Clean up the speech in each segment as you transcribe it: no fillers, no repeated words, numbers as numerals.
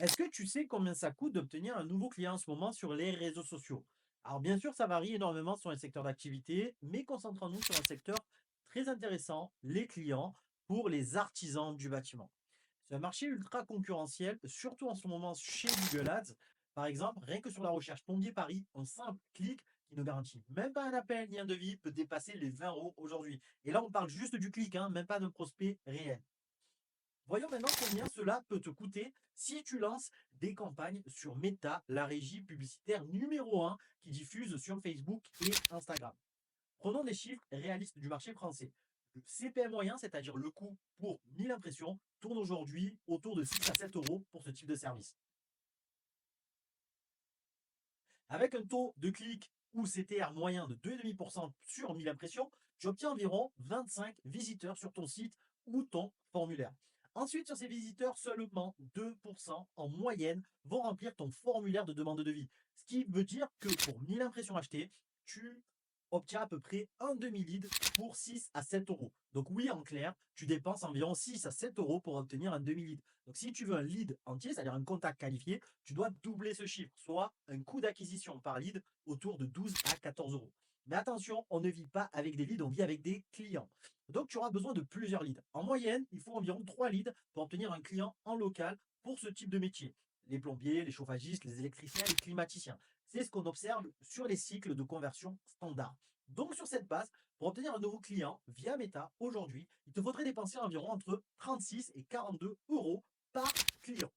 Est-ce que tu sais combien ça coûte d'obtenir un nouveau client en ce moment sur les réseaux sociaux? Alors bien sûr, ça varie énormément sur les secteurs d'activité, mais concentrons-nous sur un secteur très intéressant, les clients pour les artisans du bâtiment. C'est un marché ultra concurrentiel, surtout en ce moment chez Google Ads. Par exemple, rien que sur la recherche plombier Paris, un simple clic qui ne garantit même pas un appel ni un devis peut dépasser les 20 euros aujourd'hui. Et là, on parle juste du clic, hein, même pas d'un prospect réel. Voyons maintenant combien cela peut te coûter si tu lances des campagnes sur Meta, la régie publicitaire numéro un qui diffuse sur Facebook et Instagram. Prenons des chiffres réalistes du marché français. Le CPM moyen, c'est-à-dire le coût pour 1000 impressions, tourne aujourd'hui autour de 6 à 7 euros pour ce type de service. Avec un taux de clic ou CTR moyen de 2,5% sur 1000 impressions, tu obtiens environ 25 visiteurs sur ton site ou ton formulaire. Ensuite, sur ces visiteurs, seulement 2% en moyenne vont remplir ton formulaire de demande de devis. Ce qui veut dire que pour 1000 impressions achetées, tu obtiens à peu près un demi-lead pour 6 à 7 euros. Donc oui, en clair, tu dépenses environ 6 à 7 euros pour obtenir un demi-lead. Donc si tu veux un lead entier, c'est-à-dire un contact qualifié, tu dois doubler ce chiffre, soit un coût d'acquisition par lead autour de 12 à 14 euros. Mais attention, on ne vit pas avec des leads, on vit avec des clients. Donc tu auras besoin de plusieurs leads. En moyenne, il faut environ 3 leads pour obtenir un client en local pour ce type de métier. Les plombiers, les chauffagistes, les électriciens, les climaticiens. C'est ce qu'on observe sur les cycles de conversion standard. Donc sur cette base, pour obtenir un nouveau client via Meta, aujourd'hui, il te faudrait dépenser environ entre 36 et 42 euros par client.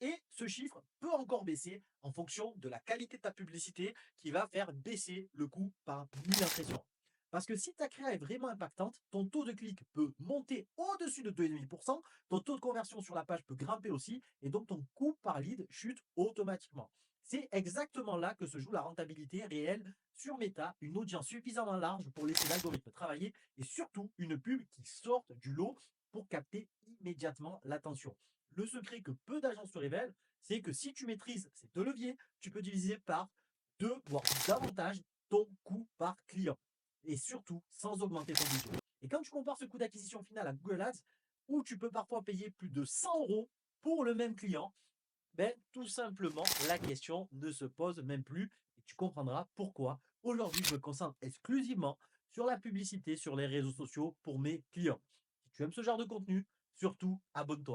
Et ce chiffre peut encore baisser en fonction de la qualité de ta publicité qui va faire baisser le coût par 1000 impressions. Parce que si ta créa est vraiment impactante, ton taux de clic peut monter au-dessus de 2,5%, ton taux de conversion sur la page peut grimper aussi, et donc ton coût par lead chute automatiquement. C'est exactement là que se joue la rentabilité réelle sur Meta, une audience suffisamment large pour laisser l'algorithme travailler, et surtout une pub qui sorte du lot pour capter immédiatement l'attention. Le secret que peu d'agences se révèlent, c'est que si tu maîtrises ces deux leviers, tu peux diviser par deux, voire davantage, ton coût par client. Et surtout, sans augmenter ton budget. Et quand tu compares ce coût d'acquisition final à Google Ads, où tu peux parfois payer plus de 100 euros pour le même client, ben, tout simplement, la question ne se pose même plus. Et tu comprendras pourquoi. Aujourd'hui, je me concentre exclusivement sur la publicité sur les réseaux sociaux pour mes clients. Si tu aimes ce genre de contenu, surtout abonne-toi.